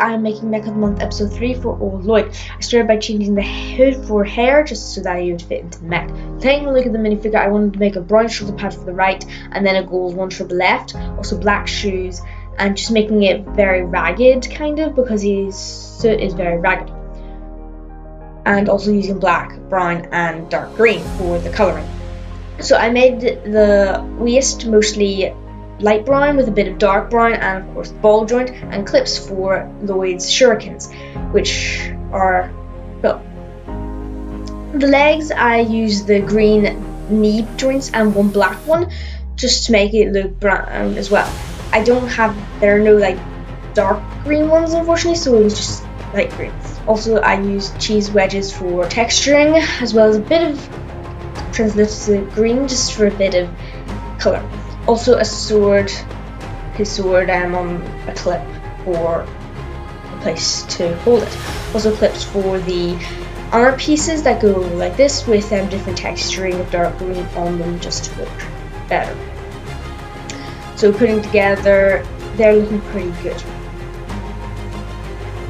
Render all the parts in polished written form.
I'm making Mech of the Month episode 3 for Old Lloyd. I started by changing the hood for hair just so that it would fit into the mech. Taking a look at the minifigure, I wanted to make a brown shoulder pad for the right and then a gold one for the left. Also black shoes and just making it very ragged kind of because his suit is very ragged. And also using black, brown and dark green for the colouring. So I made the waist mostly light brown with a bit of dark brown and of course ball joint and clips for Lloyd's shurikens, which are cool. The legs I used the green knee joints and one black one just to make it look brown as well. There are no like dark green ones unfortunately, so it was just light green. Also I used cheese wedges for texturing as well as a bit of translucent green just for a bit of colour. Also his sword on a clip for a place to hold it. Also clips for the armor pieces that go like this with different texturing of dark green on them just to look better. So putting together, they're looking pretty good.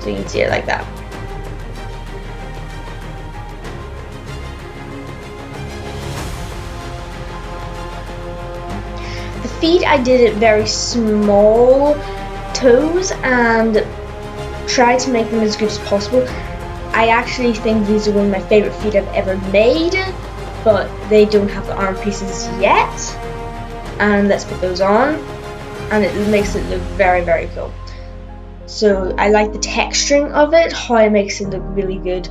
So you can see it like that. The feet I did it very small toes and tried to make them as good as possible. I actually think these are one of my favourite feet I've ever made, but they don't have the arm pieces yet. And let's put those on, and it makes it look very, very cool. So I like the texturing of it, how it makes it look really good.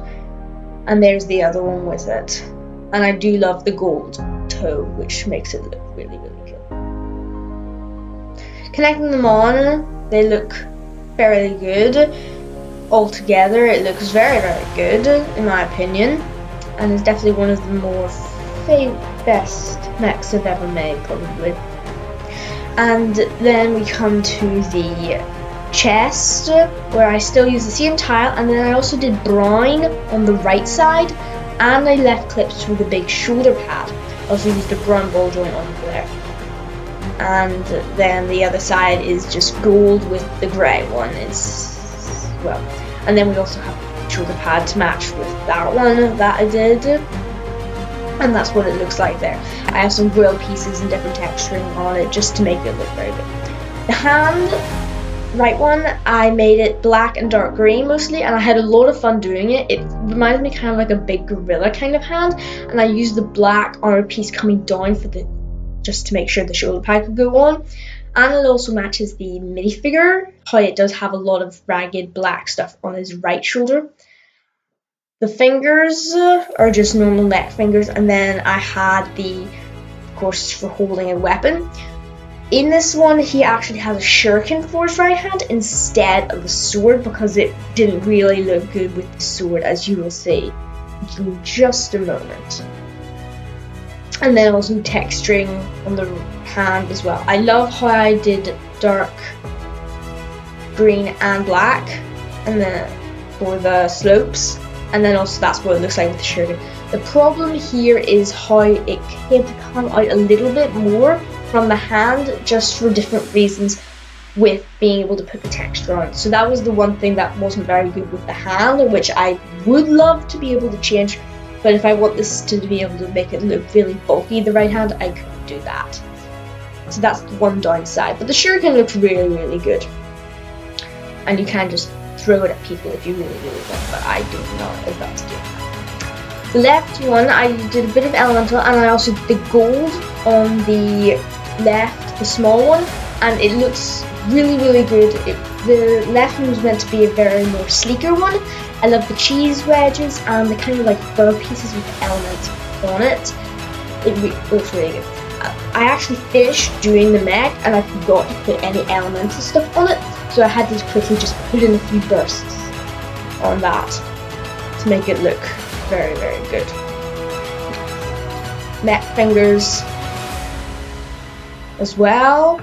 And there's the other one with it. And I do love the gold toe, which makes it look really, really cool. Connecting them on, they look fairly good. Altogether, it looks very, very good, in my opinion. And it's definitely one of the more best mechs I've ever made, probably. And then we come to the chest, where I still use the same tile, and then I also did brown on the right side, and I left clips for the big shoulder pad. Also used a brown ball joint on there. And then the other side is just gold with the grey one as well. And then we also have a shoulder pad to match with that one that I did. And that's what it looks like there. I have some grill pieces and different texturing on it just to make it look very good. The hand, right one, I made it black and dark green mostly, and I had a lot of fun doing it. It reminds me kind of like a big gorilla kind of hand, and I used the black armor piece coming down for just to make sure the shoulder pad could go on. And it also matches the minifigure, how it does have a lot of ragged black stuff on his right shoulder. The fingers are just normal neck fingers, and then I had of course, for holding a weapon. In this one, he actually has a shuriken for his right hand instead of a sword because it didn't really look good with the sword, as you will see in just a moment. And then also texturing on the hand as well. I love how I did dark green and black, and then for the slopes, and then also that's what it looks like with the shuriken. The problem here is how it had to come out a little bit more from the hand just for different reasons with being able to put the texture on. So that was the one thing that wasn't very good with the hand, which I would love to be able to change. But if I want this to be able to make it look really bulky, the right hand, I couldn't do that. So that's the one downside. But the shuriken looks really, really good. And you can just throw it at people if you really, really want, but I don't know if that's good. The left one, I did a bit of elemental, and I also did the gold on the left, the small one, and it looks really, really good. The left one was meant to be a very more sleeker one. I love the cheese wedges and the kind of like fur pieces with elements on it. It looks really good. I actually finished doing the mech and I forgot to put any elemental stuff on it, so I had to quickly just put in a few bursts on that to make it look very, very good. Neck fingers as well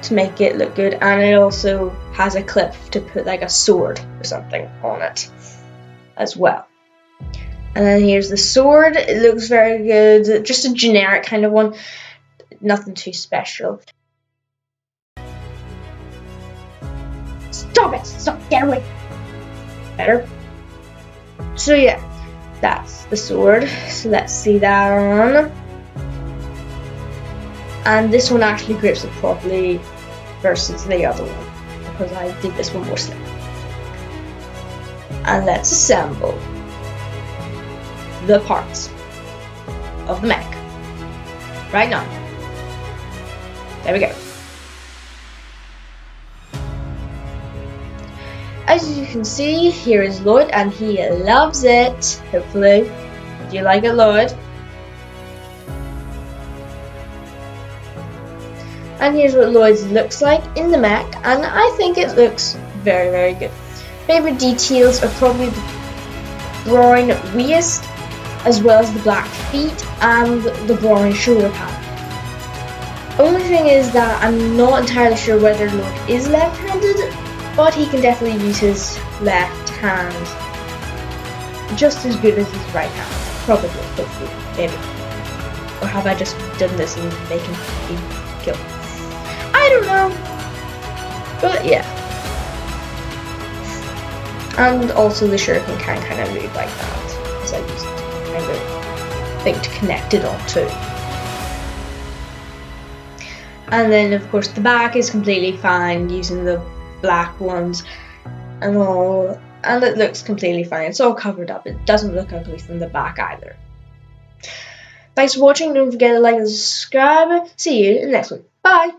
to make it look good, and it also has a clip to put like a sword or something on it as well. And then here's the sword. It looks very good, just a generic kind of one, nothing too special. Stop it! Stop! Get away! Better. So yeah, that's the sword. So let's see that on. And this one actually grips it properly versus the other one, because I did this one more slip. And let's assemble the parts of the mech right now. There we go. As you can see, here is Lloyd, and he loves it. Hopefully, do you like it, Lloyd? And here's what Lloyd's looks like in the mech, and I think it looks very, very good. Favorite details are probably the brown waist, as well as the black feet and the brown shoulder pad. Only thing is that I'm not entirely sure whether Lloyd is left-handed, but he can definitely use his left hand just as good as his right hand. Probably, hopefully, maybe. Or have I just done this and they can be killed? I don't know. But yeah. And also the shuriken can kind of move like that, as I used kind of thing to connect it onto. And then of course the back is completely fine using the black ones and all, and it looks completely fine. It's all covered up. It doesn't look ugly from the back either. Thanks for watching. Don't forget to like and subscribe. See you in the next one. Bye.